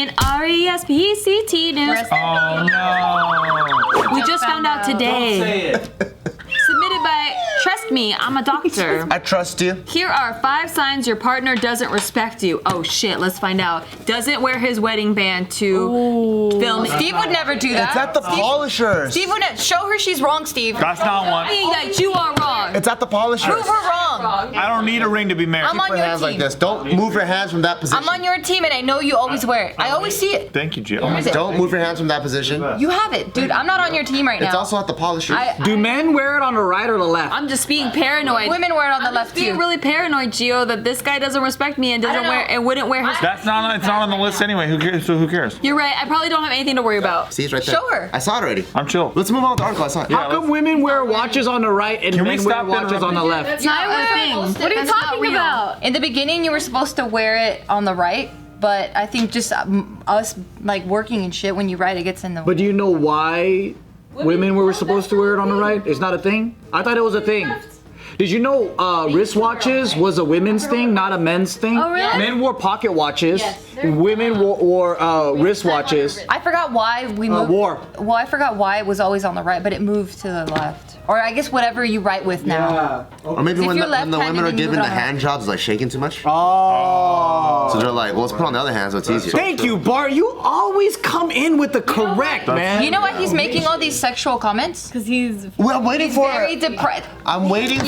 in RESPCT news. Oh no. We just found out today. Don't say it. Submitted by Trust Me, I'm a doctor. I trust you. Here are 5 signs your partner doesn't respect you. Oh shit, let's find out. Doesn't wear his wedding band to film. Steve would never do that. It's at the polishers. Steve would never. Show her she's wrong, Steve. That's not one. That you are wrong. It's at the polishers. Prove her wrong. I don't need a ring to be married. I'm on Put your hands team. like this. Don't move your hands from that position. I'm on your team and I know you always wear it. I always see it. Thank you, Jill. Where is it? Don't move your hands from that position. You have it, dude. I'm not on your team right now. It's also at the polishers. Do men wear it on the right or the left? I'm just being paranoid. Women wear it on the left being too. really paranoid, Gio, that this guy doesn't respect me and doesn't don't wear know. and wouldn't wear his. It's not on the list anyway. Who cares? So who cares? You're right. I probably don't have anything to worry about. See, it's right there. Show her. I saw it already. I'm chill. Let's move on with the article. I saw it. How come women wear watches on the right and Can we men wear stop watches on the left? It's not a thing. What are you That's not talking real. about? In the beginning, you were supposed to wear it on the right, but I think just us like working and shit, when you write, it gets in the way. But do you know why women were supposed to wear it on the right? It's not a thing? I thought it was a thing. Did you know wristwatches was a women's thing, not a men's thing? Oh, really? Men wore pocket watches. Women wore wristwatches. I forgot why we moved. War. Well, I forgot why it was always on the right, but it moved to the left. Or I guess whatever you write with now. Or maybe If when you're the women left-handed, are then you given move the it on hand jobs, like shaking too much. Oh. So they're like, well, let's put on the other hand so it's easier. Thank you, Bart. You always come in with the correct, man. You know why he's making all these sexual comments? Because he's Well, I'm waiting for. Very depressed. I'm waiting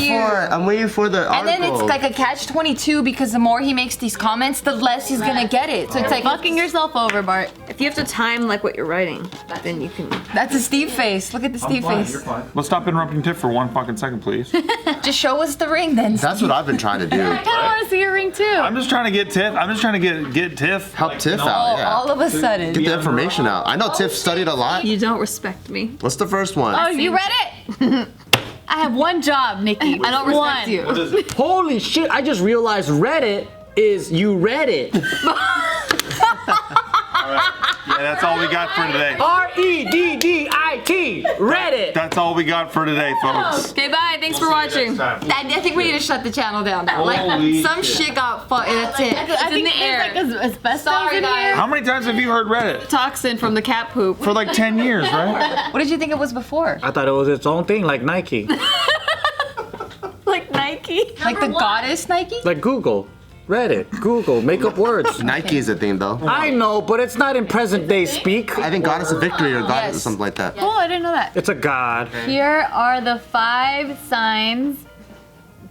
for the article. And then it's like a catch-22 because the more he makes these comments, the less he's gonna get it. So it's like fucking yourself over, Bart. If you have to time like what you're writing, then you can. that's a Steve face. Look at the Steve face. Let's stop interrupting Tiff for 1 fucking second, please. Just show us the ring then. That's what I've been trying to do. I kind of want to see your ring too. I'm just trying to get Tiff. I'm just trying to get Tiff. Help Tiff out. Yeah. All of a sudden. Get the information out. I know Tiff studied a lot. You don't respect me. What's the first one? Oh, you read it? I have one job, Nikki. I don't respect you. What is it? Holy shit, I just realized Reddit is you read it. Yeah, that's all we got for today. R-E-D-D-I-T. Reddit. That's all we got for today, folks. Okay, bye. Thanks for watching. I think we need to shut the channel down now. Like Holy some shit. shit got fucked. That's it. I think in the air. there's like asbestos Sorry, in guys. here. How many times have you heard Reddit? Toxin from the cat poop. For like 10 years, right? What did you think it was before? I thought it was its own thing, like Nike. Like Nike. Like the goddess Nike? Like Google. Reddit. Google. Make up words. Nike is a thing though. I know, but it's not in present day speak. I think Goddess of Victory or Goddess or Yes. something like that. Oh, I didn't know that. It's a god. Here are the 5 signs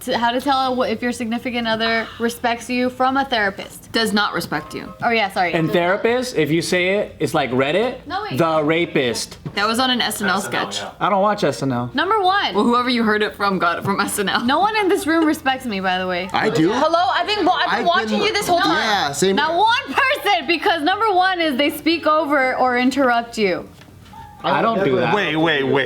to how to tell if your significant other respects you from a therapist. Does not respect you. Oh yeah, sorry. And therapist, if you say it, it's like Reddit. No, wait. The rapist. That was on an SNL sketch. I don't watch SNL. Number 1. Well, whoever you heard it from got it from SNL. No one in this room respects me, by the way. I do. Hello, I've been watching you this whole time. Yeah, same. Not one person, because number 1 is they speak over or interrupt you. I don't do that. Wait.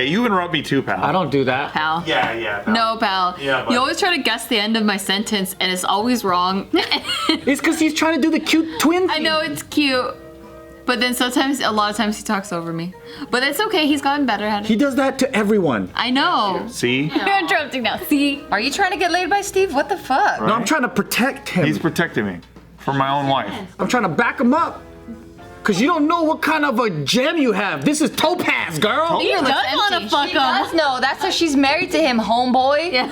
You interrupt me too, pal. I don't do that. Pal. Yeah. Pal. No, pal. Yeah, but- You always try to guess the end of my sentence, and it's always wrong. It's because he's trying to do the cute twin I thing. know it's cute, but then a lot of times he talks over me. But it's okay. He's gotten better at He it. does that to everyone. I know. See? You're interrupting now. See? Are you trying to get laid by Steve? What the fuck? No, I'm trying to protect him. He's protecting me from my own wife. I'm trying to back him up. Cause you don't know what kind of a gem you have. This is topaz, girl. He does want to fuck She does him. know. That's how she's married to him, homeboy. Yeah.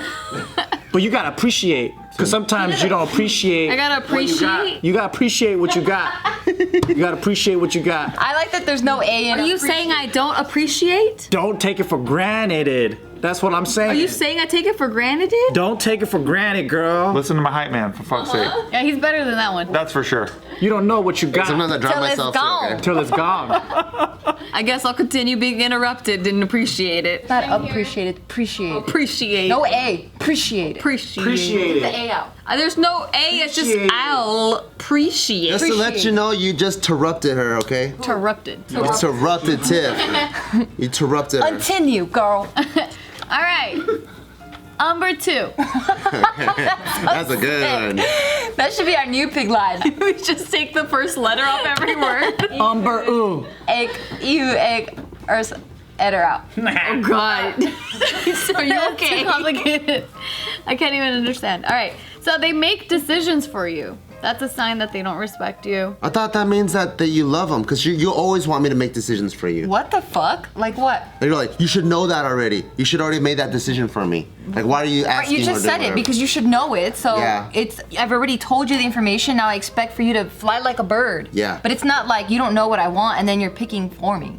But you gotta appreciate. Cause sometimes you don't appreciate. I gotta appreciate. You gotta appreciate what you got. You gotta appreciate what you got. I like that there's no A in Are you saying I don't appreciate? Don't take it for granted. That's what I'm saying. Are you saying I take it for granted? Don't take it for granted, girl. Listen to my hype man, for fuck's sake. Yeah, he's better than that one. That's for sure. You don't know what you got Sometimes I drive Till it's myself gone. to okay? till it's gone. I guess I'll continue being interrupted. Didn't appreciate it. Not appreciated, appreciate. Appreciate. No A. Appreciate it. Appreciate. Appreciate The it. A out. There's no A. It's just Appreciate it. I'll appreciate. Just to let you know, you just interrupted her, okay? Interrupted. You interrupted Tiff. You interrupted her. Continue, girl. All right. Number 2. That's a good one. That should be our new pig line. We just take the first letter off every word. Ooh. Egg, you, egg, eder out. Oh God. So are you Too okay? complicated. I can't even understand. All right. So they make decisions for you. That's a sign that they don't respect you. I thought that means that you love them, because you always want me to make decisions for you. What the fuck? Like what? And you're like, you should know that already. You should already made that decision for me. Like, why are you asking? You just or said doing it because you should know it. So Yeah. I've already told you the information. Now I expect for you to fly like a bird. Yeah. But it's not like you don't know what I want and then you're picking for me.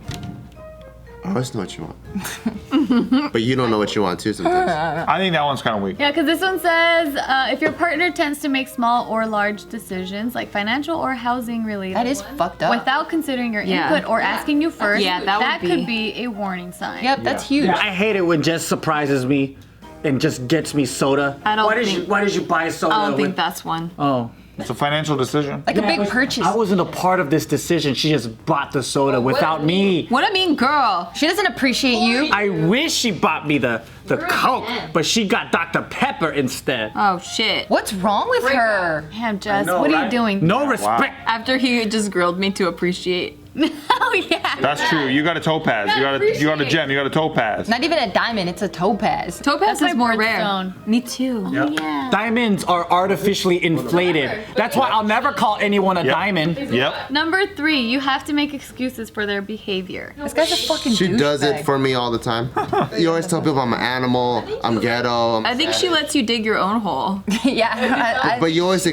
I always know what you want. But you don't know what you want too sometimes. I think that one's kind of weak. Yeah, because this one says if your partner tends to make small or large decisions, like financial or housing related, That is fucked up. without considering your Yeah. input or asking you first, Yeah, that would could be a warning sign. Yep, that's huge. I hate it when Jess surprises me and just gets me soda. I don't why did think- you buy soda? I don't think with- that's one. Oh. It's a financial decision. Like a big but purchase. I wasn't a part of this decision. She just bought the soda without me. What a mean girl. She doesn't appreciate you. I wish she bought me the Coke, but she got Dr. Pepper instead. Oh shit. What's wrong with her? Damn, Jess, know, what are right? you doing? No respect. After he just grilled me to appreciate. Oh yeah. That's true. You got a topaz. You got a gem. You got a topaz. Not even a diamond, it's a topaz. Topaz That's is my more rare. birthstone. Me too. Yeah. Diamonds are artificially inflated. That's why I'll never call anyone a diamond. Yep. Number 3, you have to make excuses for their behavior. This guy's a fucking She does it douchebag. for me all the time. You always tell people I'm an animal, I'm ghetto. I think she lets you dig your own hole. Yeah, But you always,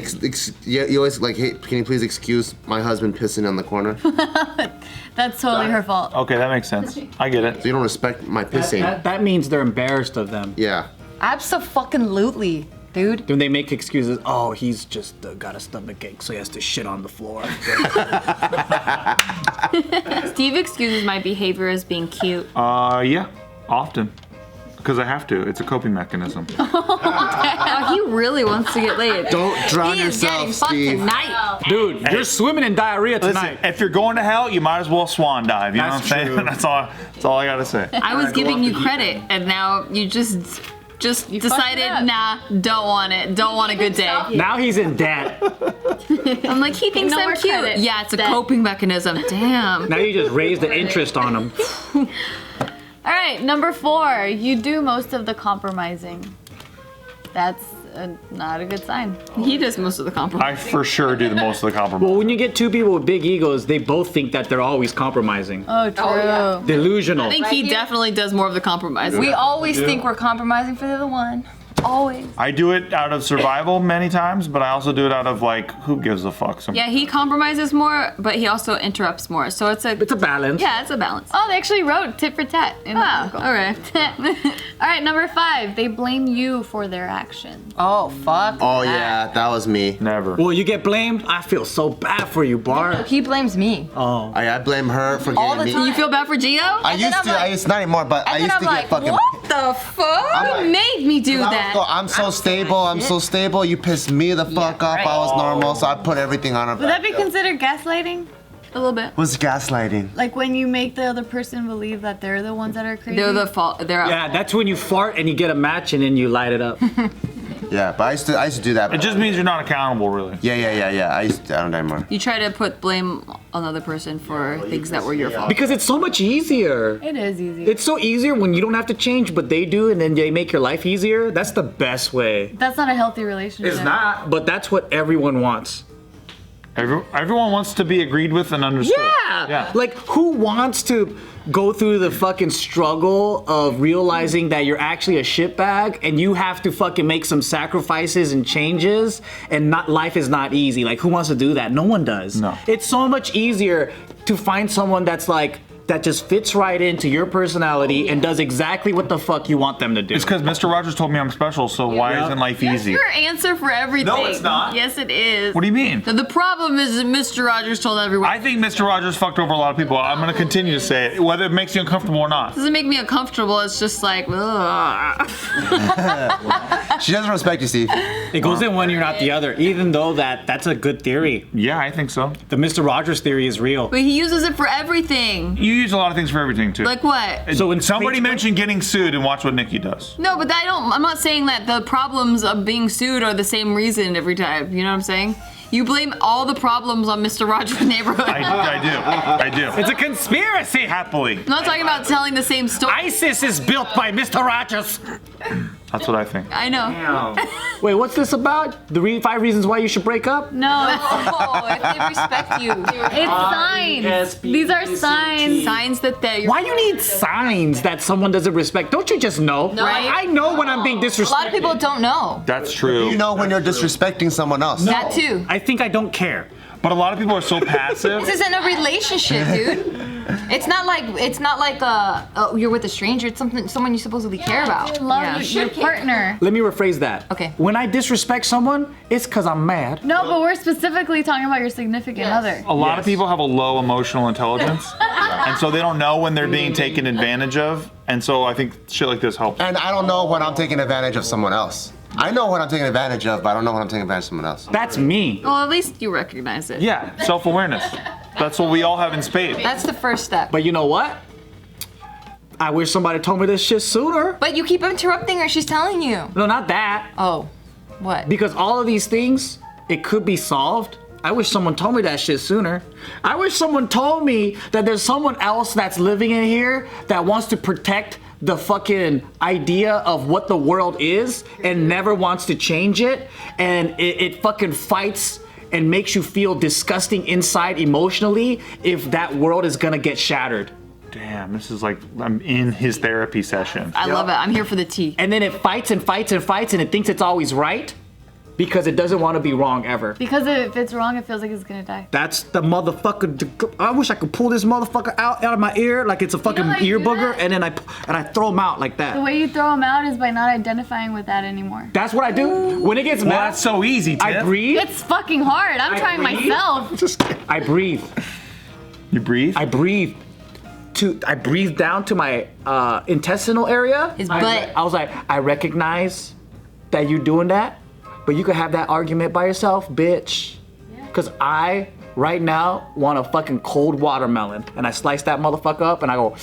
you always like, hey, can you please excuse my husband pissing on the corner? So That's totally her fault. Okay, that makes sense. I get it. you don't respect my pissing. That means they're embarrassed of them. Yeah. Abso-fucking-lutely, dude. When they make excuses, oh, he's just got a stomach ache, so he has to shit on the floor. Steve excuses my behavior as being cute. Yeah, often. Because I have to. It's a coping mechanism. Oh, he really wants to get laid. Don't drown He is getting yourself, fucked Steve. tonight. Dude, you're swimming in diarrhea Listen, tonight. if you're going to hell, you might as well swan dive. You know That's what I'm saying? true. That's all I gotta say. I was giving you credit, and now you just fucked it decided, up. nah, don't want it. Don't want a good day. Now he's in debt. I'm like, he thinks No I'm more cute. credit. Yeah, it's a Debt. coping mechanism. Damn. Now you just raise the interest on him. All right, number 4, you do most of the compromising. That's not a good sign. He does most of the I compromise. for sure do the most of the compromise. Well, when you get two people with big egos, they both think that they're always compromising. Oh, true. Delusional. I think he definitely does more of the compromise. We always think we're compromising for the other one. Always. I do it out of survival many times, but I also do it out of like, who gives a fuck? Yeah, he compromises more, but he also interrupts more. So it's a balance. Yeah, it's a balance. Oh, they actually wrote tit for tat in the Ah, article. all right. All right, number 5, they blame you for their actions. Oh, fuck. Oh yeah, that was me. Never. Well, you get blamed. I feel so bad for you, Bart. He blames me. Oh. I blame her for All getting the me. time. You feel bad for Gio? I And then used I'm to. like- I used not anymore, but I and used then to I'm get like, fucking. what? The fuck? I'm You like- made me do that. I'm so stable. I'm so stable. You pissed me the fuck off. right. I was normal, so I put everything on her. Would that be considered gaslighting? A little bit. What's gaslighting? Like when you make the other person believe that they're the ones that are crazy? They're the fault. They're Yeah, that's when you fart and you get a match and then you light it up. Yeah, but I used to do that. It just means you're not accountable, really. Yeah. I don't anymore. You try to put blame on another person for things that were your fault. Because it's so much easier. It is easy. It's so easier when you don't have to change, but they do, and then they make your life easier. That's the best way. That's not a healthy relationship. It's not, but that's what everyone wants. Everyone wants to be agreed with and understood. Yeah. Like, who wants to go through the fucking struggle of realizing that you're actually a shitbag and you have to fucking make some sacrifices and changes and life is not easy? Like, who wants to do that? No one does. No. It's so much easier to find someone that's like, that just fits right into your personality and does exactly what the fuck you want them to do. It's because Mr. Rogers told me I'm special, so why Yeah. isn't life That's easy? your answer for everything. No, it's not. Yes, it is. What do you mean? The problem is that Mr. Rogers told everyone. I think Mr. Rogers fucked over a lot of people. I'm gonna continue to say it, whether it makes you uncomfortable or not. It doesn't make me uncomfortable. It's just like, ugh. She doesn't respect you, Steve. It goes in one ear, not the other, even though that's a good theory. Yeah, I think so. The Mr. Rogers theory is real. But he uses it for everything. You use a lot of things for everything too. Like what? So when Somebody Facebook- mentioned getting sued, and watch what Nikki does. No, but I'm not saying that the problems of being sued are the same reason every time. You know what I'm saying? You blame all the problems on Mr. Rogers' neighborhood. I do. It's a conspiracy. Happily. I'm not talking about telling the same story. ISIS is built by Mr. Rogers. That's what I think. I know. Wait, what's this about? The 5 reasons why you should break up? No, Oh, if they respect you. it's signs. These are signs. Signs that they're. Why you need signs that someone doesn't respect? Don't you just know? No. Right? I know when I'm being A disrespected. lot of people don't know. That's true. You know when you're disrespecting someone else. That too. I think I don't care. But a lot of people are so passive. This isn't a relationship, dude. It's not like you're with a stranger. It's someone you supposedly care about. Love your partner. Let me rephrase that. Okay. When I disrespect someone, it's because I'm mad. No, but we're specifically talking about your significant other. A lot of people have a low emotional intelligence, and so they don't know when they're being taken advantage of. And so I think shit like this helps. And I don't know when I'm taking advantage of someone else. I know when I'm taking advantage of, but I don't know when I'm taking advantage of someone else. That's me. Well, at least you recognize it. Yeah, self-awareness. That's what we all have in spades. That's the first step. But you know what? I wish somebody told me this shit sooner. But you keep interrupting her. She's telling you. No, not that. Oh, what? Because all of these things, it could be solved. I wish someone told me that shit sooner. I wish someone told me that there's someone else that's living in here that wants to protect the fucking idea of what the world is and never wants to change it, and it fucking fights and makes you feel disgusting inside emotionally if that world is gonna get shattered. Damn, this is like I'm in his therapy session. I love it. I'm here for the tea. And then it fights and fights and fights and it thinks it's always right because it doesn't want to be wrong ever. Because if it's wrong, it feels like it's gonna die. That's the motherfucker. I wish I could pull this motherfucker out of my ear like it's a fucking how you ear do booger, that? and then I throw him out like The that. way you throw them out is by not identifying with that anymore. That's what I do. When it gets Well, mad, that's so easy, Tiff. I breathe. It's fucking hard. I'm trying breathe. myself. I breathe. You breathe? I breathe. I breathe down to my intestinal area. His butt. I was like, I recognize that you're doing that, but you could have that argument by yourself, bitch. Because I, right now, want a fucking cold watermelon. And I slice that motherfucker up and I go,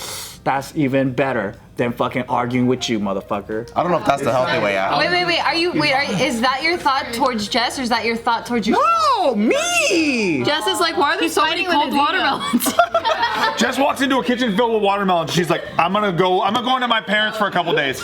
that's even better than fucking arguing with you, motherfucker. I don't know if that's the healthy way out. Wait. Is that your thought towards Jess, or is that your thought towards your? No, me! Jess is like, why are there so many fighting with cold his ego. watermelons? Jess walks into a kitchen filled with watermelon. She's like, I'm gonna go into my parents for a couple days.